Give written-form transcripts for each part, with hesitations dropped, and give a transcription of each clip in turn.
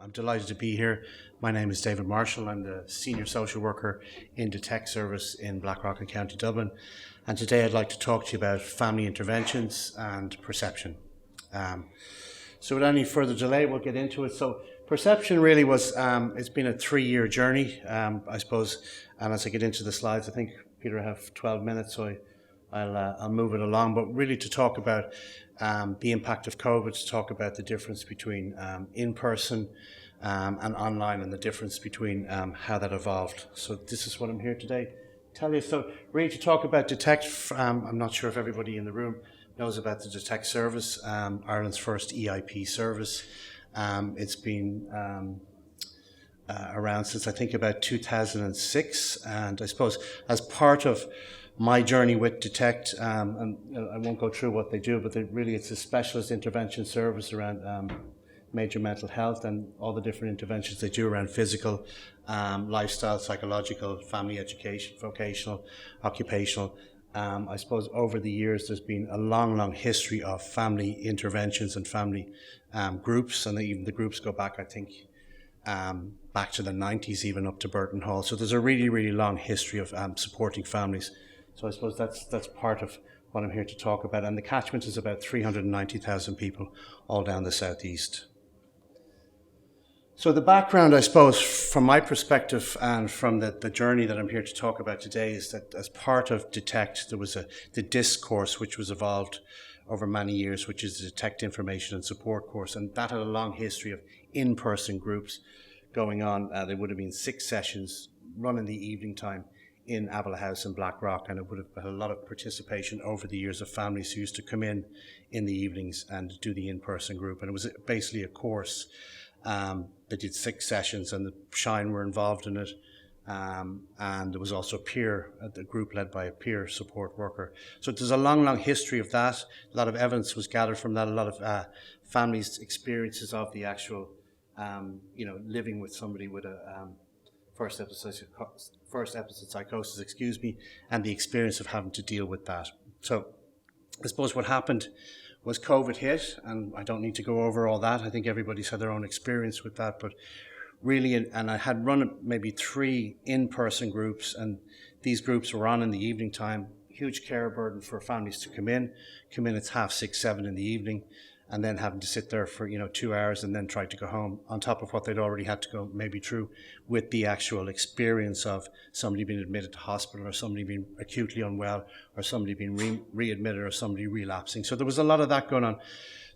I'm delighted to be here. My name is David Marshall. I'm the Senior Social Worker in Detect Service in Blackrock and County Dublin. And today I'd like to talk to you about family interventions and perception. So without any further delay, we'll get into it. So perception really was, it's been a 3-year journey, I suppose. And as I get into the slides, I think, Peter, I have 12 minutes, so I'll move it along. But really to talk about the impact of COVID, to talk about the difference between in-person and online, and the difference between how that evolved. So this is what I'm here today to tell you. So really to talk about Detect, I'm not sure if everybody in the room knows about the Detect service, Ireland's first EIP service. It's been around since I think about 2006, and I suppose as part of my journey with Detect, and I won't go through what they do, but it's a specialist intervention service around major mental health and all the different interventions they do around physical, lifestyle, psychological, family education, vocational, occupational. I suppose over the years there's been a long history of family interventions and family groups, and even the groups go back, I think, back to the 90s, even up to Burton Hall. So there's a really long history of supporting families. So I suppose that's part of what I'm here to talk about. And the catchment is about 390,000 people all down the southeast. So the background, I suppose, from my perspective and from the journey that I'm here to talk about today, is that as part of Detect, there was the DISC course, which was evolved over many years, which is the Detect Information and Support course. And that had a long history of in-person groups going on. There would have been 6 sessions run in the evening time in Avila House in Blackrock, and it would have had a lot of participation over the years of families who used to come in the evenings and do the in-person group. And it was basically a course that did 6 sessions, and the Shine were involved in it. And there was also the group led by a peer support worker. So there's a long history of that. A lot of evidence was gathered from that. A lot of families' experiences of the actual, living with somebody with a first episode psychosis, and the experience of having to deal with that. So I suppose what happened was COVID hit, and I don't need to go over all that. I think everybody's had their own experience with that, but really, and I had run maybe 3 in-person groups, and these groups were on in the evening time. Huge care burden for families to come in at 6:30, 7 in the evening, and then having to sit there for 2 hours and then try to go home, on top of what they'd already had to go maybe through with the actual experience of somebody being admitted to hospital, or somebody being acutely unwell, or somebody being readmitted, or somebody relapsing. So there was a lot of that going on.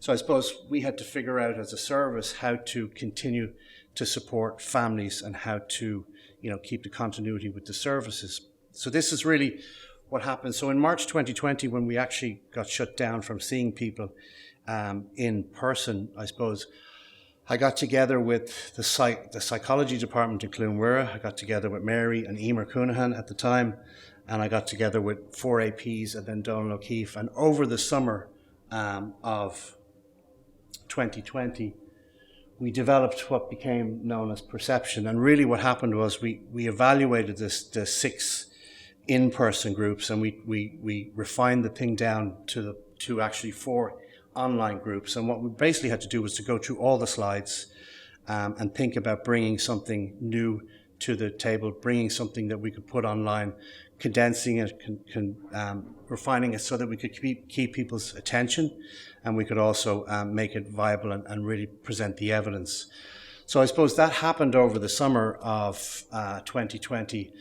So I suppose we had to figure out as a service how to continue to support families and how to keep the continuity with the services. So this is really what happened. So in March 2020, when we actually got shut down from seeing people in person, I suppose I got together with the psychology department in Clonmara. I got together with Mary and Emer Coonahan at the time, and I got together with 4 APs and then Donald O'Keefe. And over the summer of 2020, we developed what became known as perception. And really what happened was we evaluated the 6 in-person groups, and we refined the thing down to actually 4 online groups. And what we basically had to do was to go through all the slides and think about bringing something new to the table, bringing something that we could put online, condensing it, refining it so that we could keep people's attention, and we could also make it viable and really present the evidence. So I suppose that happened over the summer of 2020,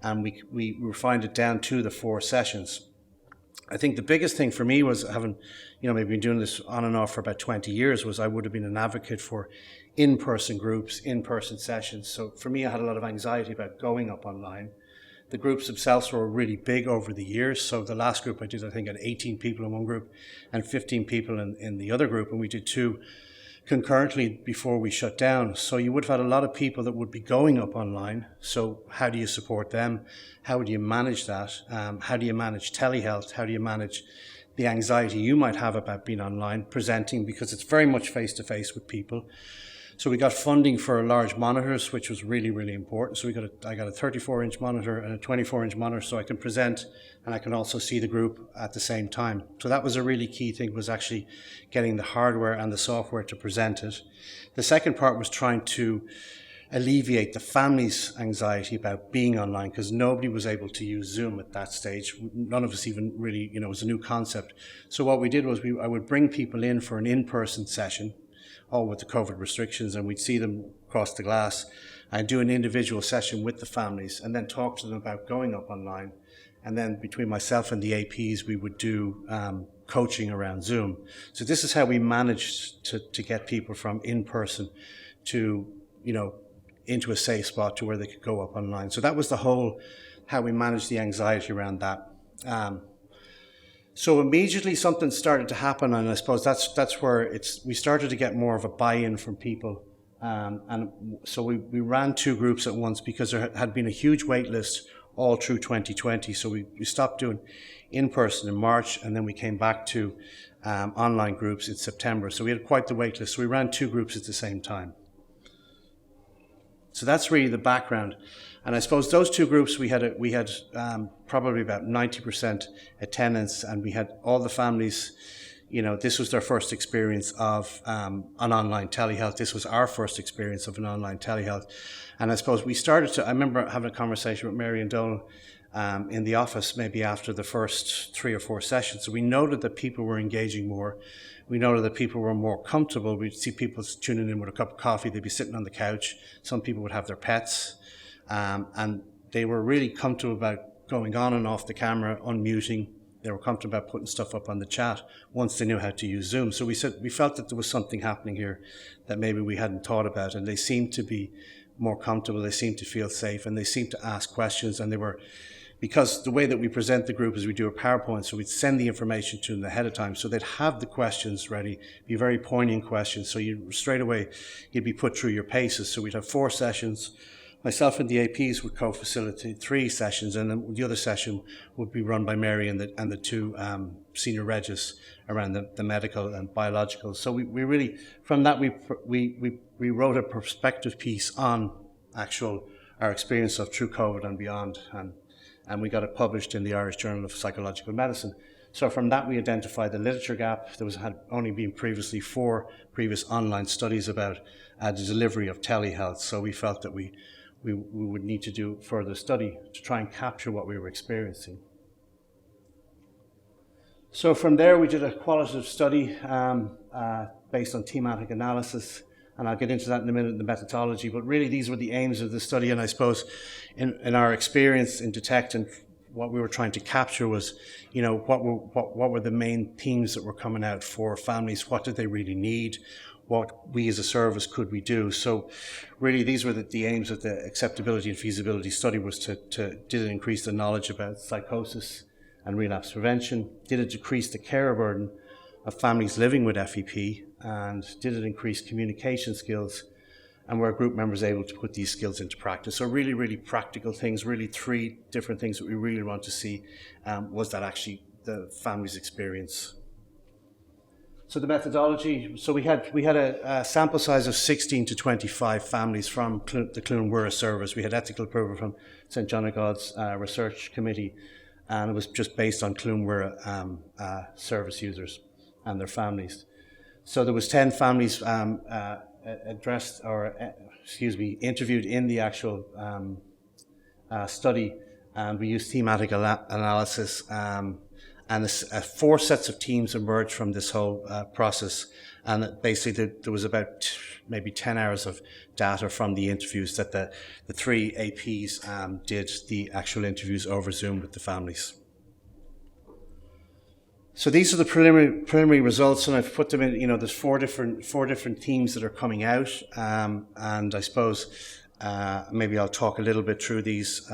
and we refined it down to the 4 sessions. I think the biggest thing for me was having, maybe been doing this on and off for about 20 years, was I would have been an advocate for in-person groups, in-person sessions. So for me, I had a lot of anxiety about going up online. The groups themselves were really big over the years. So the last group I did, I think, had 18 people in one group and 15 people in the other group, and we did 2 concurrently before we shut down. So you would have had a lot of people that would be going up online. So how do you support them? How do you manage that? How do you manage telehealth? How do you manage the anxiety you might have about being online, presenting, because it's very much face-to-face with people. So we got funding for large monitors, which was really, really important. So I got a 34-inch monitor and a 24-inch monitor, so I can present and I can also see the group at the same time. So that was a really key thing, was actually getting the hardware and the software to present it. The second part was trying to alleviate the family's anxiety about being online, because nobody was able to use Zoom at that stage. None of us even really, it was a new concept. So what we did was I would bring people in for an in-person session, all with the COVID restrictions, and we'd see them across the glass and do an individual session with the families and then talk to them about going up online. And then between myself and the APs, we would do coaching around Zoom. So this is how we managed to get people from in-person to, into a safe spot to where they could go up online. So that was the whole, how we managed the anxiety around that. So immediately something started to happen, and I suppose that's where we started to get more of a buy-in from people. And so we ran two groups at once, because there had been a huge wait list all through 2020. So we stopped doing in-person in March, and then we came back to online groups in September. So we had quite the wait list. So we ran two groups at the same time. So that's really the background. And I suppose those two groups, we had probably about 90% attendance, and we had all the families, this was their first experience of an online telehealth. This was our first experience of an online telehealth. And I suppose I remember having a conversation with Mary and Donald in the office maybe after the first 3 or 4 sessions. So we noted that people were engaging more. We noted that people were more comfortable. We'd see people tuning in with a cup of coffee. They'd be sitting on the couch. Some people would have their pets. And they were really comfortable about going on and off the camera, unmuting. They were comfortable about putting stuff up on the chat once they knew how to use Zoom. So we felt that there was something happening here that maybe we hadn't thought about, and they seemed to be more comfortable. They seemed to feel safe, and they seemed to ask questions. And because the way that we present the group is we do a PowerPoint, so we'd send the information to them ahead of time, so they'd have the questions ready, be very poignant questions. So straight away you'd be put through your paces. So we'd have 4 sessions. Myself and the APs would co-facilitate 3 sessions, and then the other session would be run by Mary and the 2 senior regists around the medical and biological. So we really, from that, we wrote a perspective piece on our experience of through COVID and beyond, and we got it published in the Irish Journal of Psychological Medicine. So from that, we identified the literature gap. Had only been previously 4 previous online studies about the delivery of telehealth. So we felt that we would need to do further study to try and capture what we were experiencing. So from there, we did a qualitative study based on thematic analysis, and I'll get into that in a minute, the methodology, but really these were the aims of the study. And I suppose in our experience in DETECT, and what we were trying to capture was, what were the main themes that were coming out for families? What did they really need? What we as a service could we do? So really these were the aims of the acceptability and feasibility study, was did it increase the knowledge about psychosis and relapse prevention? Did it decrease the care burden of families living with FEP? And did it increase communication skills? And were group members able to put these skills into practice? So really, really practical things, really 3 different things that we really want to see. Was that actually the family's experience? So the methodology, so we had a sample size of 16 to 25 families from the Clúin Mhuire service. We had ethical approval from St. John of God's research committee, and it was just based on Clúin Mhuire service users and their families. So there was 10 families interviewed in the actual study, and we used thematic analysis. And 4 sets of teams emerged from this whole process. And basically there was about maybe 10 hours of data from the interviews that the 3 APs did the actual interviews over Zoom with the families. So these are the preliminary results, and I've put them in, there's 4 different themes that are coming out. And I suppose maybe I'll talk a little bit through these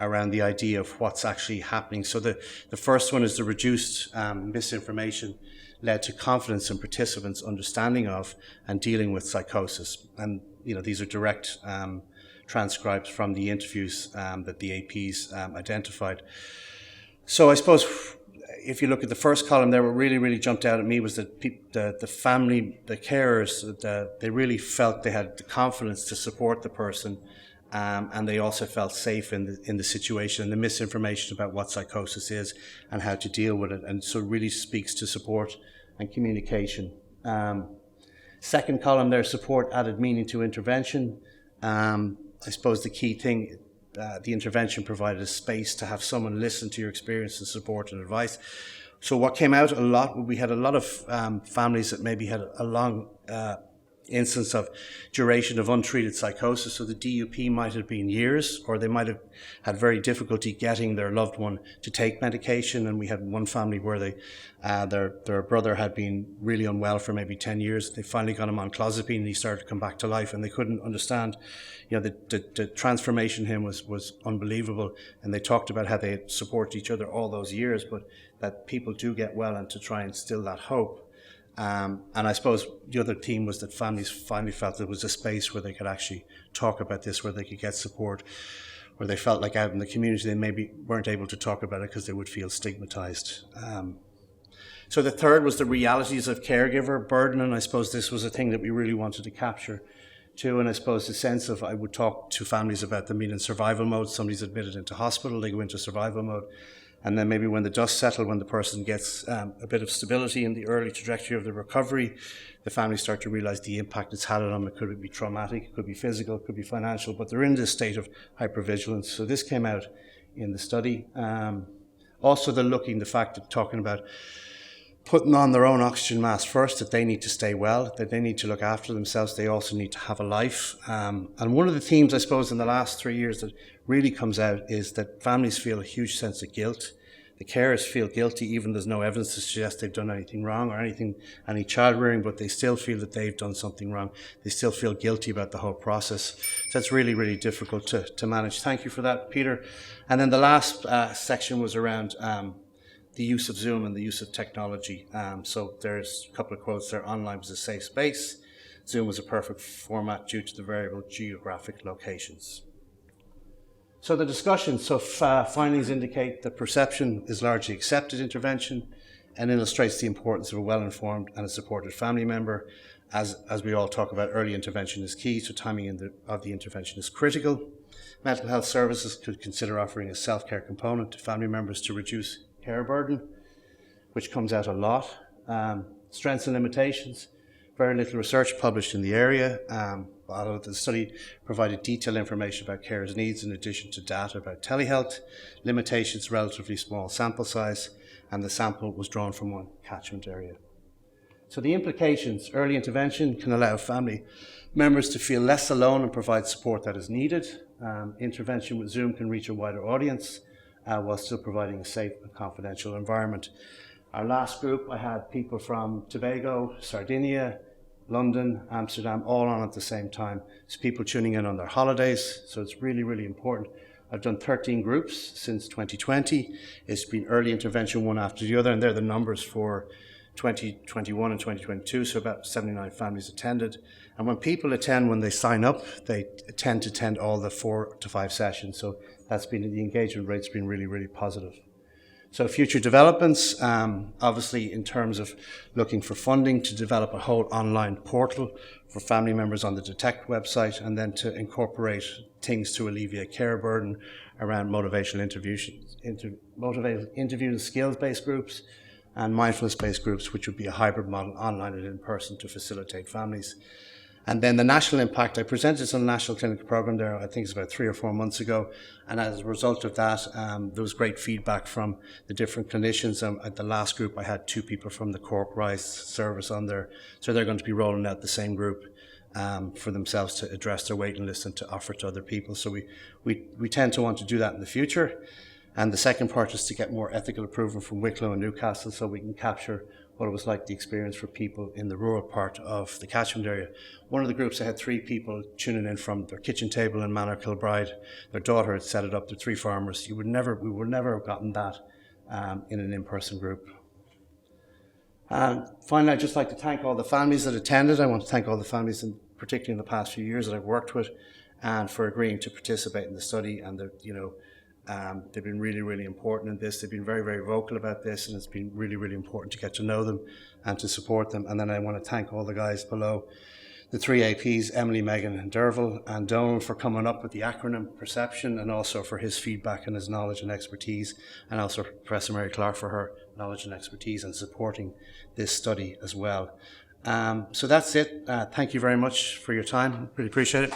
around the idea of what's actually happening. So the first one is the reduced misinformation led to confidence in participants' understanding of and dealing with psychosis. And these are direct transcribes from the interviews that the APs identified. So I suppose if you look at the first column there, what really jumped out at me was that the family, the carers, they really felt they had the confidence to support the person, and they also felt safe in the situation, and the misinformation about what psychosis is and how to deal with it. And so it really speaks to support and communication. Second column there, support added meaning to intervention. I suppose the key thing, the intervention provided a space to have someone listen to your experience and support and advice. So what came out a lot, we had a lot of families that maybe had a long instance of duration of untreated psychosis. So the DUP might have been years, or they might have had very difficulty getting their loved one to take medication. And we had one family where their brother had been really unwell for maybe 10 years. They finally got him on clozapine and he started to come back to life, and they couldn't understand, the transformation in him was unbelievable. And they talked about how they had supported each other all those years, but that people do get well, and to try and instill that hope. And I suppose the other theme was that families finally felt there was a space where they could actually talk about this, where they could get support, where they felt like out in the community they maybe weren't able to talk about it because they would feel stigmatized. So the third was the realities of caregiver burden, and I suppose this was a thing that we really wanted to capture too. And I suppose the sense of, I would talk to families about them being in survival mode. Somebody's admitted into hospital, they go into survival mode. And then maybe when the dust settles, when the person gets a bit of stability in the early trajectory of the recovery, the families start to realize the impact it's had on them. It could be traumatic, it could be physical, it could be financial, but they're in this state of hypervigilance. So this came out in the study. Also, the fact of talking about putting on their own oxygen mask first, that they need to stay well, that they need to look after themselves, they also need to have a life. And one of the themes, I suppose, in the last 3 years that really comes out is that families feel a huge sense of guilt. The carers feel guilty, even there's no evidence to suggest they've done anything wrong or any child rearing, but they still feel that they've done something wrong. They still feel guilty about the whole process. So that's really difficult to manage. Thank you for that, Peter. And then the last section was around the use of Zoom and the use of technology. So there's a couple of quotes there. Online was a safe space. Zoom was a perfect format due to the variable geographic locations. So the discussion, findings indicate that perception is largely accepted intervention and illustrates the importance of a well-informed and a supported family member. As we all talk about, early intervention is key, so timing of the intervention is critical. Mental health services could consider offering a self-care component to family members to reduce care burden, which comes out a lot. Strengths and limitations, very little research published in the area. Although the study provided detailed information about carers' needs in addition to data about telehealth. Limitations, relatively small sample size, and the sample was drawn from one catchment area. So the implications, early intervention can allow family members to feel less alone and provide support that is needed. Intervention with Zoom can reach a wider audience while still providing a safe and confidential environment. Our last group, I had people from Tobago, Sardinia, London, Amsterdam, all on at the same time. So people tuning in on their holidays, so it's really important. I've done 13 groups since 2020. It's been early intervention one after the other, and they're the numbers for 2021 and 2022, so about 79 families attended. And when people attend, when they sign up, they tend to attend all the 4 to 5 sessions, so that's been, the engagement rate's been really positive. So future developments, obviously in terms of looking for funding to develop a whole online portal for family members on the Detect website, and then to incorporate things to alleviate care burden around motivational interviews, skills-based groups, and mindfulness-based groups, which would be a hybrid model, online and in person, to facilitate families. And then the national impact, I presented some national clinical program there, I think it's about 3 or 4 months ago. And as a result of that, there was great feedback from the different clinicians. At the last group, I had 2 people from the Cork Rise service on there. So they're going to be rolling out the same group for themselves to address their waiting list and to offer to other people. So we tend to want to do that in the future. And the second part is to get more ethical approval from Wicklow and Newcastle, so we can capture what it was like, the experience for people in the rural part of the catchment area. One of the groups, I had 3 people tuning in from their kitchen table in Manor Kilbride. Their daughter had set it up, the 3 farmers. We would never have gotten that in an in-person group. Finally, I'd just like to thank all the families that attended. I want to thank all the families, particularly in the past few years, that I've worked with, and for agreeing to participate in the study, and They've been really, really important in this. They've been very, very vocal about this, and it's been really, really important to get to know them and to support them. And then I want to thank all the guys below, the three APs, Emily, Megan and Derval, and Donald for coming up with the acronym Perception, and also for his feedback and his knowledge and expertise, and also Professor Mary Clark for her knowledge and expertise and supporting this study as well. So that's it. Thank you very much for your time. Really appreciate it.